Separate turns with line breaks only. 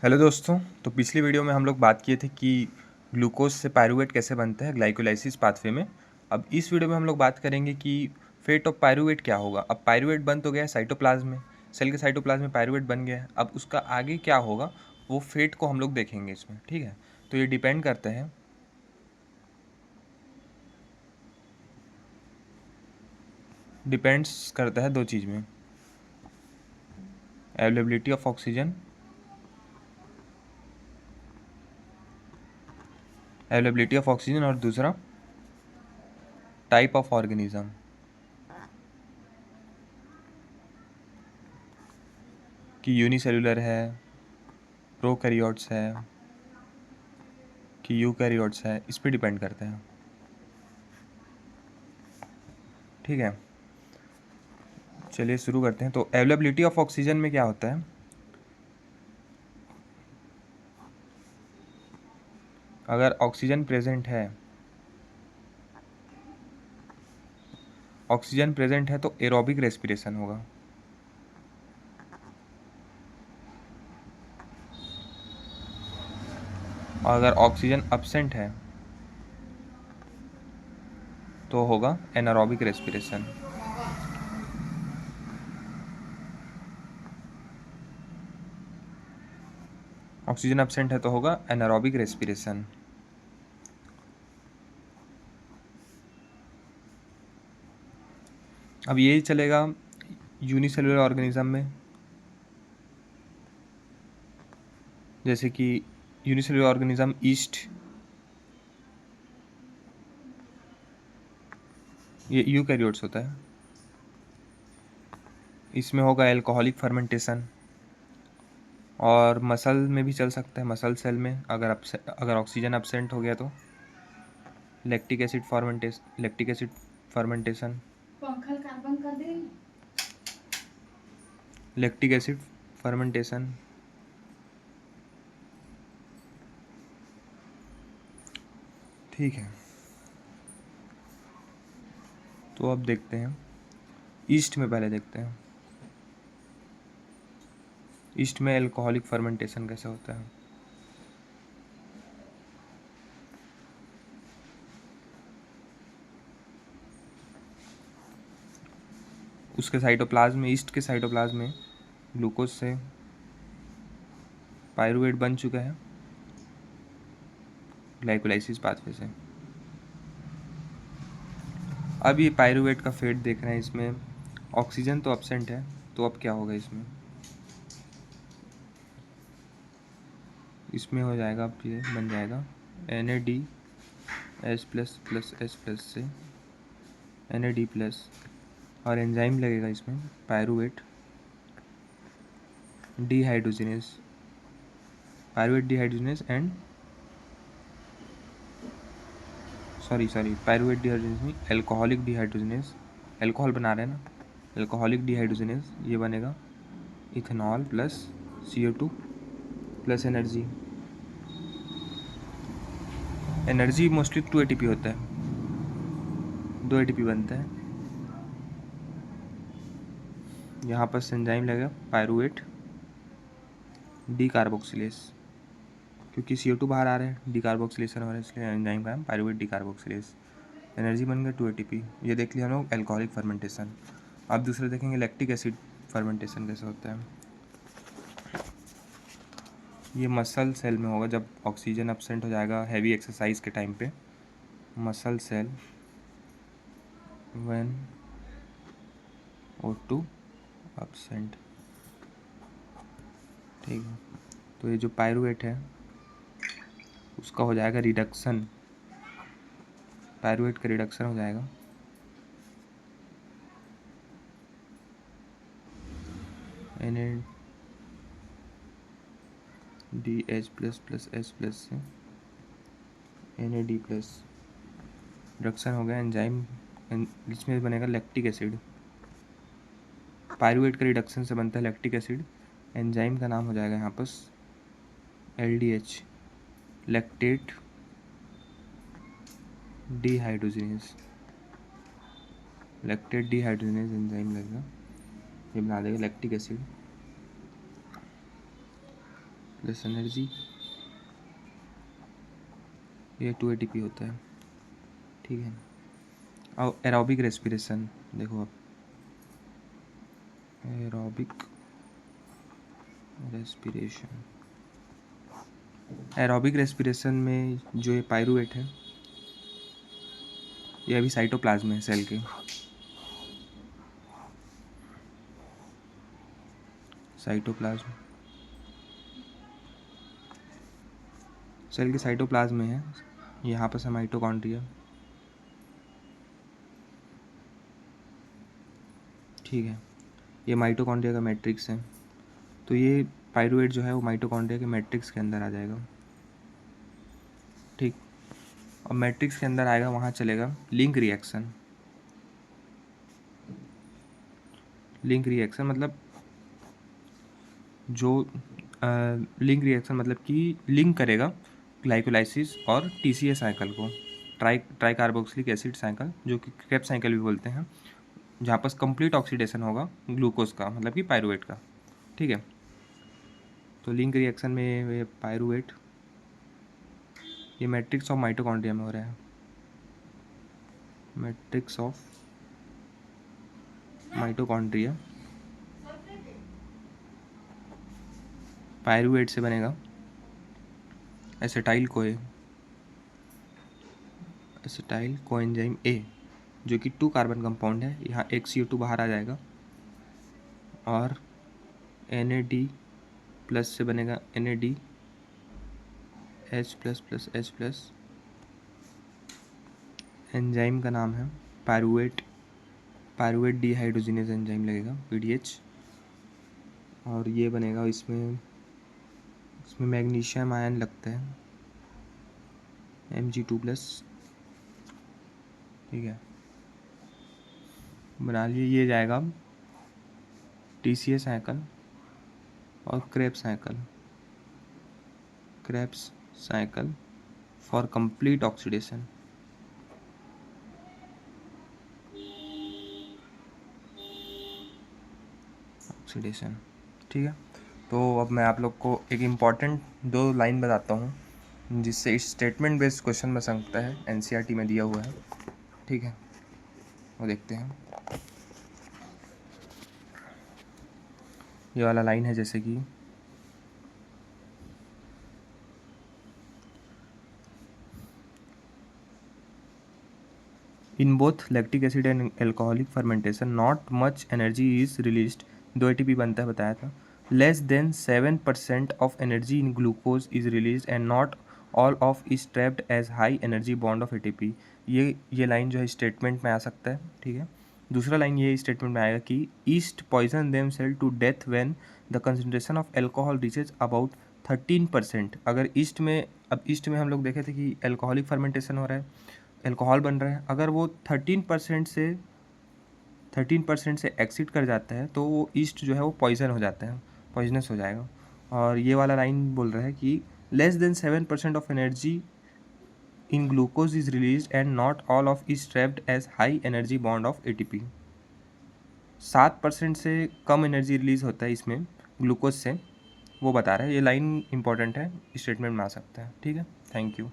Hello दोस्तों। तो पिछली वीडियो में हम लोग बात किए थे कि ग्लूकोज से पायरूवेट कैसे बनता है ग्लाइकोलाइसिस पाथवे में। अब इस वीडियो में हम लोग बात करेंगे कि फेट ऑफ पायरूवेट क्या होगा। अब पायरूवेट बन तो गया है साइटोप्लाज्म में, सेल के साइटोप्लाज्म में पायरूवेट बन गया है। अब उसका आगे क्या होगा वो फेट को हम लोग देखेंगे इसमें, ठीक है। तो ये डिपेंड करते हैं डिपेंड्स करता है दो चीज़ में, availability of oxygen, availability of oxygen और दूसरा टाइप ऑफ ऑर्गेनिज्म कि यूनिसेलुलर है, प्रोकैरियोट्स है कि यूकैरियोट्स है, इस पे डिपेंड करते हैं, ठीक है। चलिए शुरू करते हैं। तो अवेलेबिलिटी ऑफ ऑक्सीजन में क्या होता है, अगर ऑक्सीजन प्रेजेंट है तो एरोबिक रेस्पिरेशन होगा। और अगर ऑक्सीजन अब्सेंट है तो होगा एनारोबिक रेस्पिरेशन। ऑक्सीजन अब्सेंट है तो होगा एनारोबिक रेस्पिरेशन। अब यही चलेगा यूनिसेलुलर ऑर्गेनिज्म में, जैसे कि यूनिसेलुलर ऑर्गेनिज्म ईस्ट, ये यूकैरियोट्स होता है, इसमें होगा एल्कोहलिक फर्मेंटेशन। और मसल में भी चल सकता है, मसल सेल में अगर ऑक्सीजन अब्सेंट हो गया तो lactic acid fermentation, lactic acid fermentation. ठीक है, तो अब देखते हैं ईस्ट में। पहले देखते हैं ईस्ट में एल्कोहलिक फर्मेंटेशन कैसे होता है। उसके साइटोप्लाज्म में, ईस्ट के साइटोप्लाज्म में ग्लूकोज से पायरूवेट बन चुका है ग्लाइकोलाइसिस पाथवे से। अब ये पायरूवेट का फेट देख रहे हैं, इसमें ऑक्सीजन तो अब्सेंट है, तो अब क्या होगा इसमें हो जाएगा, अब ये बन जाएगा NADH++S+ से NAD+, और एंजाइम लगेगा इसमें pyruvate dehydrogenase, pyruvate dehydrogenase and pyruvate dehydrogenase नहीं, एल्कोहलिक डिहाइड्रोजिनेस। एल्कोहल बना रहे हैं ना, एल्कोहलिक डिहाइड्रोजिनेस, ये बनेगा ethanol plus CO2 plus energy mostly 2 ATP होता है, 2 ATP बनता है। यहाँ पर एंजाइम लगेगा पायरूवेट डी कार्बोक्सिलेस, क्योंकि CO2 बाहर आ रहा है, डी कार्बोक्सिलेशन हो रहा है, इसलिए एंजाइम का नाम पायरूवेट डी कार्बोक्सिलेस। एनर्जी बन गया 2 ATP। ये देख लिया हम लोग एल्कोहलिक फर्मेंटेशन। अब दूसरे देखेंगे लैक्टिक एसिड फर्मेंटेशन कैसे होता है। ये मसल सेल में होगा जब ऑक्सीजन अब्सेंट हो जाएगा हैवी एक्सरसाइज के टाइम पे। Muscle cell when O2 absent, ठीक है। तो ये जो पायरूवेट है उसका हो जाएगा रिडक्शन, पायरूवेट का रिडक्शन हो जाएगा NADH++S+ से NAD+, रिडक्शन हो गया एंजाइम, इसमें बनेगा लैक्टिक एसिड। पायरूवेट का रिडक्शन से बनता है लैक्टिक एसिड, एंजाइम का नाम हो जाएगा यहाँ पर LDH, lactate dehydrogenase, lactate dehydrogenase enzyme लगेगा, ये बना देगा लैक्टिक एसिड। लेस एनर्जी, ये 2 ATP होता है, ठीक है। और एरोबिक रेस्पिरेशन देखो आप, एरोबिक रेस्पिरेशन, एरोबिक रेस्पिरेशन में जो ये पायरूवेट है ये अभी साइटोप्लाज्म है सेल के, साइटोप्लाज्म, सेल के साइटोप्लाज्म में है, यहाँ पर माइटोकॉन्ड्रिया, ठीक है। ये माइटोकॉन्ड्रिया का मैट्रिक्स है, तो ये पायरूवेट जो है वो माइटोकॉन्ड्रिया के मैट्रिक्स के अंदर आ जाएगा, ठीक। और मैट्रिक्स के अंदर आएगा, वहाँ चलेगा लिंक रिएक्शन, लिंक रिएक्शन मतलब जो लिंक रिएक्शन मतलब कि लिंक करेगा ग्लाइकोलाइसिस और TCA साइकिल को, ट्राई कार्बोक्सिलिक एसिड साइकिल, जो कि क्रेब्स साइकिल भी बोलते हैं, जहाँ पर कंप्लीट ऑक्सीडेशन होगा ग्लूकोज का, मतलब कि पायरूवेट का, ठीक है। तो लिंक रिएक्शन में ये पायरूवेट, ये मैट्रिक्स ऑफ माइटोकॉन्ड्रिया में हो रहा है, मैट्रिक्स ऑफ माइटोकॉन्ड्रिया, पायरूवेट से बनेगा एसिटाइल कोएंजाइम A, जो कि 2 कार्बन कंपाउंड है, यहाँ एक CO2 बाहर आ जाएगा, और NAD+ से बनेगा NAD H++H+, एंजाइम का नाम है पायरूवेट डिहाइड्रोजिनेज एंजाइम लगेगा, PDH, और ये बनेगा, इसमें मैग्नीशियम आयन लगता है Mg2+, ठीक है। बना लिए, ये जाएगा TCA साइकिल और Krebs cycle for complete oxidation, ठीक है। तो अब मैं आप लोग को एक इम्पॉर्टेंट 2 लाइन बताता हूँ जिससे इस स्टेटमेंट बेस्ड क्वेश्चन बन सकता है, NCERT में दिया हुआ है, ठीक है। वो देखते हैं, ये वाला लाइन है, जैसे कि in both lactic acid and alcoholic fermentation not much energy is released, 2 ATP बनता है बताया था, less than 7% of energy in glucose is release and not all of is trapped as high energy bond of ATP। ये line जो है statement में आ सकता है, ठीक है। दूसरा लाइन ये स्टेटमेंट में आएगा कि yeast poison them cell to death when the concentration of alcohol reaches about 13%। अगर ईस्ट में, अब ईस्ट में हम लोग देखे थे कि एल्कोहलिक फर्मेंटेशन हो रहा है, एल्कोहल बन रहा है, अगर वो 13% से एक्सीड कर जाता है तो वो ईस्ट जो है वो पॉइजन हो जाता है, पॉइजनस हो जाएगा। और ये वाला लाइन बोल रहा है कि less than 7% of energy in glucose is release and not all of is trapped as high energy bond of ATP। 7% से कम एनर्जी रिलीज होता है इसमें ग्लूकोज से, वो बता रहा है। ये लाइन इंपॉर्टेंट है, स्टेटमेंट में आ सकता है, ठीक है। Thank you.